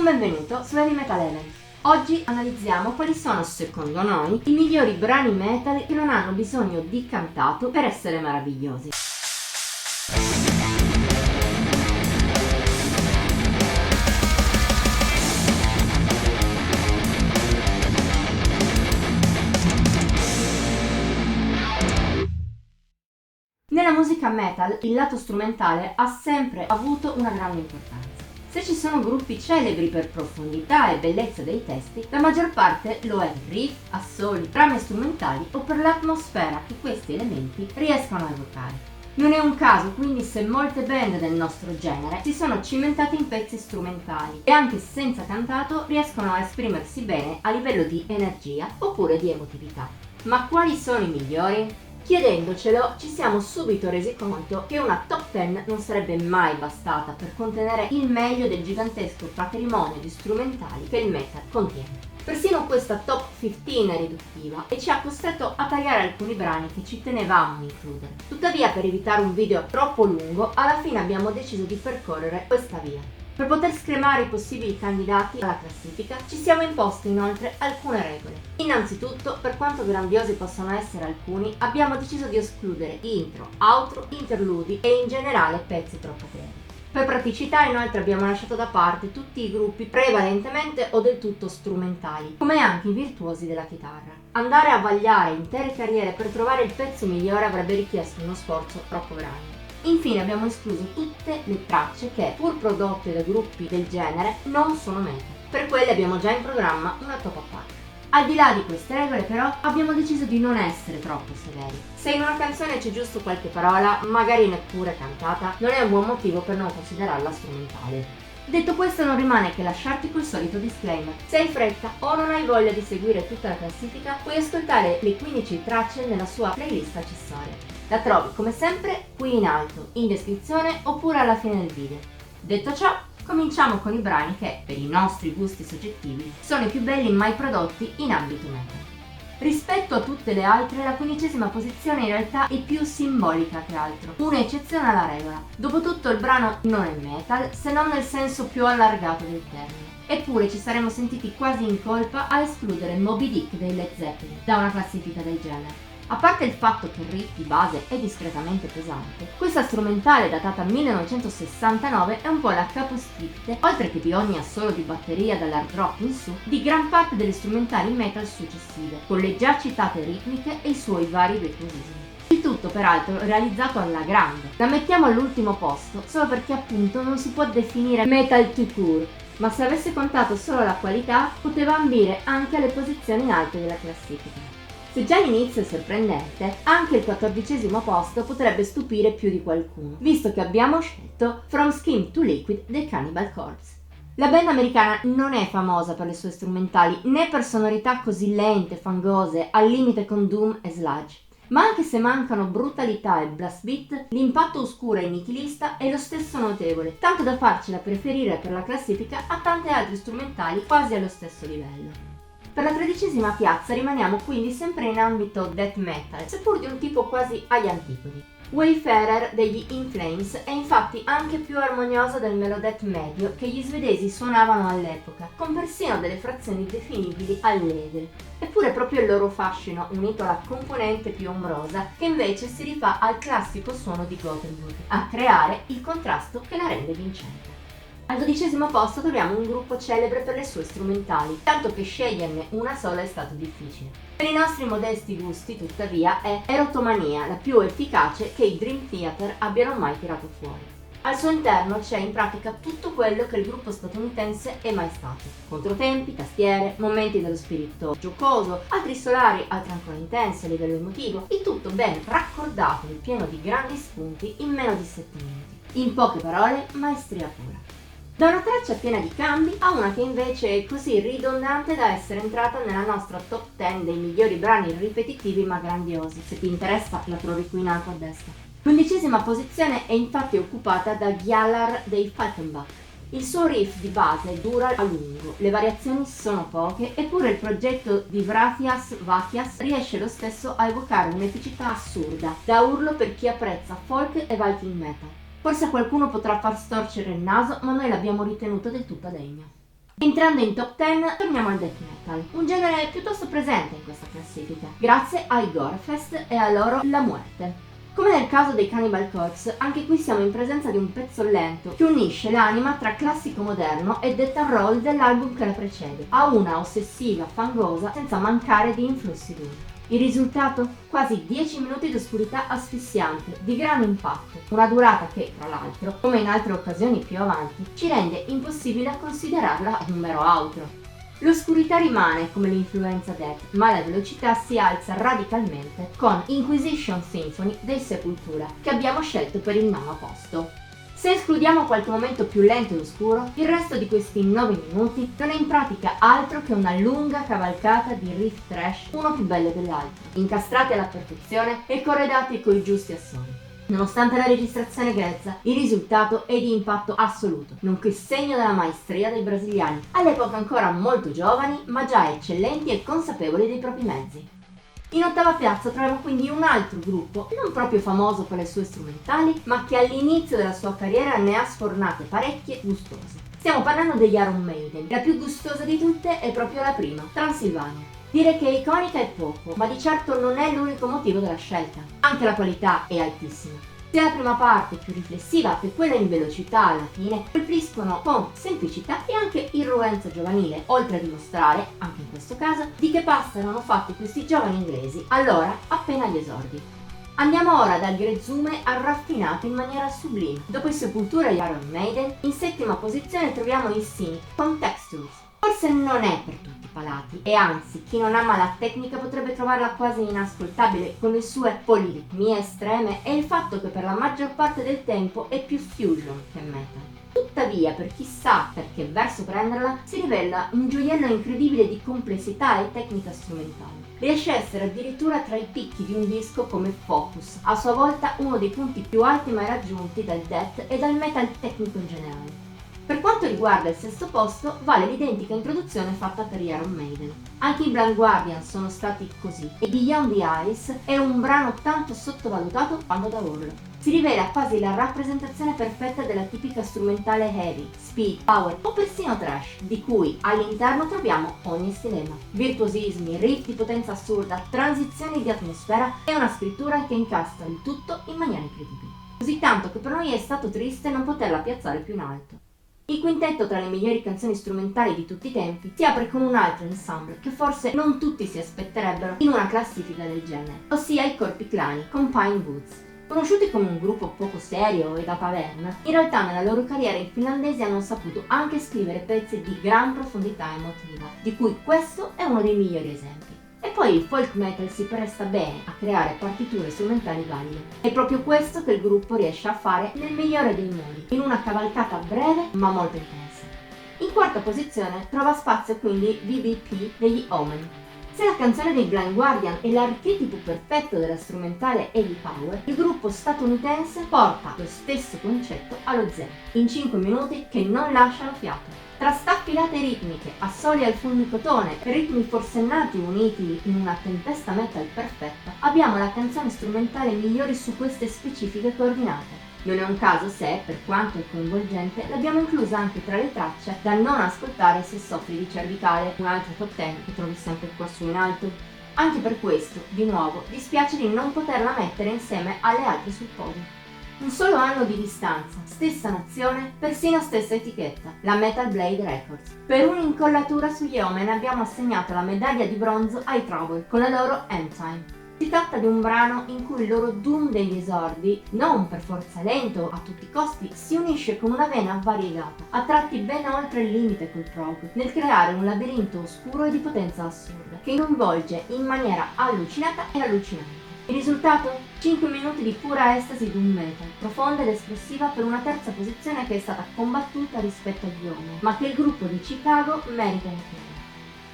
benvenuto su Heavy Metal Element. Oggi analizziamo quali sono, secondo noi, i migliori brani metal che non hanno bisogno di cantato per essere meravigliosi. Nella musica metal il lato strumentale ha sempre avuto una grande importanza. Se ci sono gruppi celebri per profondità e bellezza dei testi, la maggior parte lo è per riff, assoli, trame strumentali o per l'atmosfera che questi elementi riescono a evocare. Non è un caso quindi se molte band del nostro genere si sono cimentate in pezzi strumentali e anche senza cantato riescono a esprimersi bene a livello di energia oppure di emotività. Ma quali sono i migliori? Chiedendocelo ci siamo subito resi conto che una top 10 non sarebbe mai bastata per contenere il meglio del gigantesco patrimonio di strumentali che il metal contiene. Persino questa top 15 è riduttiva e ci ha costretto a tagliare alcuni brani che ci tenevamo a includere. Tuttavia, per evitare un video troppo lungo, alla fine abbiamo deciso di percorrere questa via. Per poter scremare i possibili candidati alla classifica ci siamo imposti inoltre alcune regole. Innanzitutto, per quanto grandiosi possano essere alcuni, abbiamo deciso di escludere intro, outro, interludi e in generale pezzi troppo brevi. Per praticità inoltre abbiamo lasciato da parte tutti i gruppi prevalentemente o del tutto strumentali, come anche i virtuosi della chitarra. Andare a vagliare intere carriere per trovare il pezzo migliore avrebbe richiesto uno sforzo troppo grande. Infine abbiamo escluso tutte le tracce che, pur prodotte da gruppi del genere, non sono metal. Per quelle abbiamo già in programma una top a parte. Al di là di queste regole però abbiamo deciso di non essere troppo severi. Se in una canzone c'è giusto qualche parola, magari neppure cantata, non è un buon motivo per non considerarla strumentale. Detto questo non rimane che lasciarti col solito disclaimer. Se hai fretta o non hai voglia di seguire tutta la classifica, puoi ascoltare le 15 tracce nella sua playlist accessoria. La trovi come sempre qui in alto, in descrizione oppure alla fine del video. Detto ciò, cominciamo con i brani che, per i nostri gusti soggettivi, sono i più belli mai prodotti in ambito metal. Rispetto a tutte le altre, la 15ª posizione in realtà è più simbolica che altro, un'eccezione alla regola. Dopotutto il brano non è metal, se non nel senso più allargato del termine. Eppure ci saremmo sentiti quasi in colpa a escludere Moby Dick dei Led Zeppelin da una classifica del genere. A parte il fatto che il riff di base è discretamente pesante, questa strumentale datata 1969 è un po' la capostipite, oltre che di ogni assolo di batteria dall'hard rock in su, di gran parte delle strumentali metal successive, con le già citate ritmiche e i suoi vari virtuosismi. Il tutto peraltro realizzato alla grande. La mettiamo all'ultimo posto solo perché appunto non si può definire metal tout court, ma se avesse contato solo la qualità poteva ambire anche alle posizioni alte della classifica. Se già l'inizio è sorprendente, anche il 14° posto potrebbe stupire più di qualcuno, visto che abbiamo scelto From Skin to Liquid dei Cannibal Corpse. La band americana non è famosa per le sue strumentali, né per sonorità così lente, fangose, al limite con doom e sludge. Ma anche se mancano brutalità e blast beat, l'impatto oscuro e nichilista è lo stesso notevole, tanto da farcela preferire per la classifica a tante altre strumentali quasi allo stesso livello. Per la 13ª piazza rimaniamo quindi sempre in ambito death metal, seppur di un tipo quasi agli antipodi. Wayfarer degli In Flames è infatti anche più armonioso del melodeath medio che gli svedesi suonavano all'epoca, con persino delle frazioni definibili allegre. Eppure proprio il loro fascino, unito alla componente più ombrosa, che invece si rifà al classico suono di Gothenburg, a creare il contrasto che la rende vincente. Al 12° posto troviamo un gruppo celebre per le sue strumentali, tanto che sceglierne una sola è stato difficile. Per i nostri modesti gusti, tuttavia, è Erotomania, la più efficace che i Dream Theater abbiano mai tirato fuori. Al suo interno c'è in pratica tutto quello che il gruppo statunitense è mai stato. Controtempi, tastiere, momenti dello spirito giocoso, altri solari, altri ancora intensi a livello emotivo, il tutto ben raccordato e pieno di grandi spunti in meno di 7 minuti. In poche parole, maestria pura. Da una traccia piena di cambi a una che invece è così ridondante da essere entrata nella nostra top 10 dei migliori brani ripetitivi ma grandiosi. Se ti interessa la trovi qui in alto a destra. L'11ª posizione è infatti occupata da Gjallar dei Falkenbach. Il suo riff di base dura a lungo, le variazioni sono poche, eppure il progetto di Vratias Vakias riesce lo stesso a evocare un'epicità assurda, da urlo per chi apprezza folk e Viking metal. Forse a qualcuno potrà far storcere il naso, ma noi l'abbiamo ritenuto del tutto degno. Entrando in top 10 torniamo al death metal, un genere piuttosto presente in questa classifica, grazie ai Gorefest e a loro La Muerte. Come nel caso dei Cannibal Corpse, anche qui siamo in presenza di un pezzo lento che unisce l'anima tra classico moderno e death and roll dell'album che la precede, a una ossessiva fangosa senza mancare di influssi duri. Il risultato? Quasi 10 minuti di oscurità asfissiante, di grande impatto, una durata che, tra l'altro, come in altre occasioni più avanti, ci rende impossibile considerarla un mero outro. L'oscurità rimane come l'influenza death, ma la velocità si alza radicalmente con Inquisition Symphony dei Sepultura, che abbiamo scelto per il nono posto. Se escludiamo qualche momento più lento e oscuro, il resto di questi 9 minuti non è in pratica altro che una lunga cavalcata di riff trash, uno più bello dell'altro, incastrati alla perfezione e corredati coi giusti assoli. Nonostante la registrazione grezza, il risultato è di impatto assoluto, nonché segno della maestria dei brasiliani, all'epoca ancora molto giovani, ma già eccellenti e consapevoli dei propri mezzi. In ottava piazza troviamo quindi un altro gruppo, non proprio famoso per le sue strumentali, ma che all'inizio della sua carriera ne ha sfornate parecchie gustose. Stiamo parlando degli Iron Maiden, la più gustosa di tutte è proprio la prima, Transilvania. Dire che è iconica è poco, ma di certo non è l'unico motivo della scelta. Anche la qualità è altissima. Sia la prima parte più riflessiva che quella in velocità alla fine colpiscono con semplicità e anche irruenza giovanile, oltre a dimostrare, anche in questo caso, di che pasta erano fatti questi giovani inglesi, allora appena agli esordi. Andiamo ora dal grezzume al raffinato in maniera sublime. Dopo i Sepultura e gli Iron Maiden, in settima posizione troviamo i Cynic con Textures. Forse non è per tutti i palati e anzi chi non ama la tecnica potrebbe trovarla quasi inascoltabile con le sue poliritmie estreme e il fatto che per la maggior parte del tempo è più fusion che metal. Tuttavia, per chi sa per che verso prenderla, si rivela un gioiello incredibile di complessità e tecnica strumentale. Riesce a essere addirittura tra i picchi di un disco come Focus, a sua volta uno dei punti più alti mai raggiunti dal death e dal metal tecnico in generale. Per quanto riguarda il sesto posto, vale l'identica introduzione fatta per gli Iron Maiden. Anche i Blind Guardian sono stati così, e Beyond the Ice è un brano tanto sottovalutato quanto da urlo. Si rivela quasi la rappresentazione perfetta della tipica strumentale heavy, speed, power o persino trash, di cui all'interno troviamo ogni stilema. Virtuosismi, riff di potenza assurda, transizioni di atmosfera e una scrittura che incastra il tutto in maniera incredibile. Così tanto che per noi è stato triste non poterla piazzare più in alto. Il quintetto tra le migliori canzoni strumentali di tutti i tempi si apre con un altro ensemble che forse non tutti si aspetterebbero in una classifica del genere, ossia i Corpi Clani con Pine Woods. Conosciuti come un gruppo poco serio e da taverna, in realtà nella loro carriera i finlandesi hanno saputo anche scrivere pezzi di gran profondità emotiva, di cui questo è uno dei migliori esempi. E poi il folk metal si presta bene a creare partiture strumentali valide. È proprio questo che il gruppo riesce a fare nel migliore dei modi, in una cavalcata breve ma molto intensa. In quarta posizione trova spazio quindi VVP degli Omen. Se la canzone dei Blind Guardian è l'archetipo perfetto della strumentale heavy power, il gruppo statunitense porta lo stesso concetto allo zero, in 5 minuti che non lasciano fiato. Tra staffilate ritmiche, assoli al fulmicotone, ritmi forsennati uniti in una tempesta metal perfetta, abbiamo la canzone strumentale migliore su queste specifiche coordinate. Non è un caso se, per quanto è coinvolgente, l'abbiamo inclusa anche tra le tracce da non ascoltare se soffri di cervicale, un altro top 10 che trovi sempre qua su in alto. Anche per questo, di nuovo, dispiace di non poterla mettere insieme alle altre sul podio. Un solo anno di distanza, stessa nazione, persino stessa etichetta, la Metal Blade Records. Per un'incollatura sugli Omen abbiamo assegnato la medaglia di bronzo ai Trouble con la loro End Time. Si tratta di un brano in cui il loro doom degli esordi, non per forza lento a tutti i costi, si unisce con una vena variegata, a tratti ben oltre il limite col prog, nel creare un labirinto oscuro e di potenza assurda, che coinvolge in maniera allucinata e allucinante. Il risultato? 5 minuti di pura estasi doom metal, profonda ed espressiva per una terza posizione che è stata combattuta rispetto agli Omen, ma che il gruppo di Chicago merita in pieno.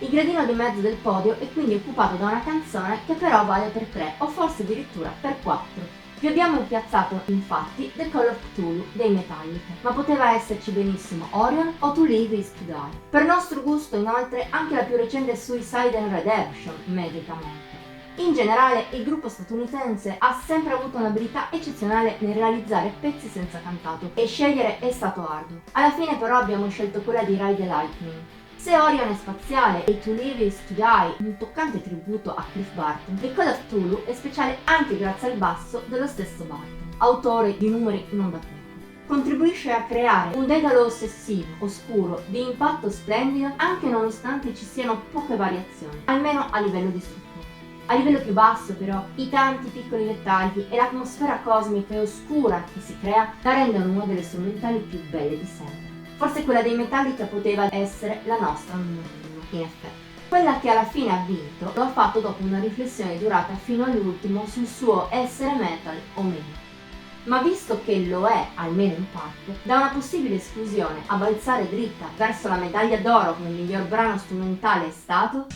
Il gradino di mezzo del podio è quindi occupato da una canzone che però vale per 3 o forse addirittura per 4. Vi abbiamo piazzato infatti The Call of Cthulhu dei Metallica, ma poteva esserci benissimo Orion o To Live Is To Die. Per nostro gusto inoltre anche la più recente Suicide and Redemption merita molto. In generale, il gruppo statunitense ha sempre avuto un'abilità eccezionale nel realizzare pezzi senza cantato e scegliere è stato arduo. Alla fine però abbiamo scelto quella di Ride the Lightning. Se Orion è spaziale e To Live is to Die un toccante tributo a Cliff Burton, The Call of Cthulhu è speciale anche grazie al basso dello stesso Burton, autore di numeri non da poco. Contribuisce a creare un dedalo ossessivo, oscuro, di impatto splendido anche nonostante ci siano poche variazioni, almeno a livello di struttura. A livello più basso però, i tanti piccoli dettagli e l'atmosfera cosmica e oscura che si crea la rendono una delle strumentali più belle di sempre. Forse quella dei Metallica poteva essere la nostra numero uno, in effetti. Quella che alla fine ha vinto lo ha fatto dopo una riflessione durata fino all'ultimo sul suo essere metal o meno. Ma visto che lo è, almeno in parte, da una possibile esclusione a balzare dritta verso la medaglia d'oro come miglior brano strumentale è stato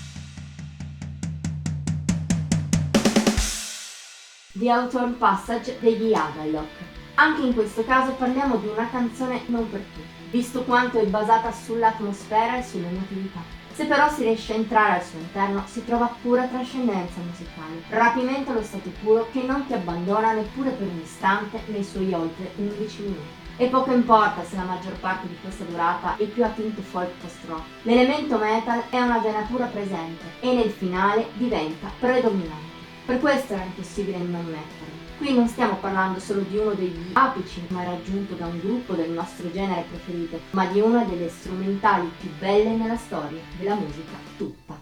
The Hawthorne Passage degli Agalloch. Anche in questo caso parliamo di una canzone non per tutti, visto quanto è basata sull'atmosfera e sull'emotività. Se però si riesce a entrare al suo interno si trova pura trascendenza musicale, rapimento allo stato puro che non ti abbandona neppure per un istante nei suoi oltre 11 minuti. E poco importa se la maggior parte di questa durata è più a tinte folk post-rock, l'elemento metal è una venatura presente e nel finale diventa predominante. Per questo era impossibile non metterlo. Qui non stiamo parlando solo di uno degli apici mai raggiunto da un gruppo del nostro genere preferito, ma di una delle strumentali più belle nella storia della musica tutta.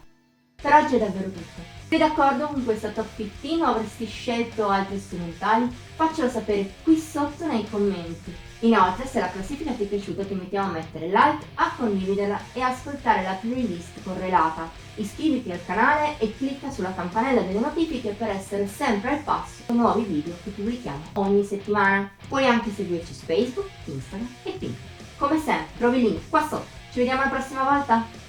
Per oggi è davvero tutto. Sei d'accordo con questa top 15 o avresti scelto altri strumentali? Faccelo sapere qui sotto nei commenti. Inoltre, se la classifica ti è piaciuta ti invitiamo a mettere like, a condividerla e ascoltare la playlist correlata. Iscriviti al canale e clicca sulla campanella delle notifiche per essere sempre al passo con nuovi video che pubblichiamo ogni settimana. Puoi anche seguirci su Facebook, Instagram e Pinterest. Come sempre, trovi il link qua sotto. Ci vediamo la prossima volta!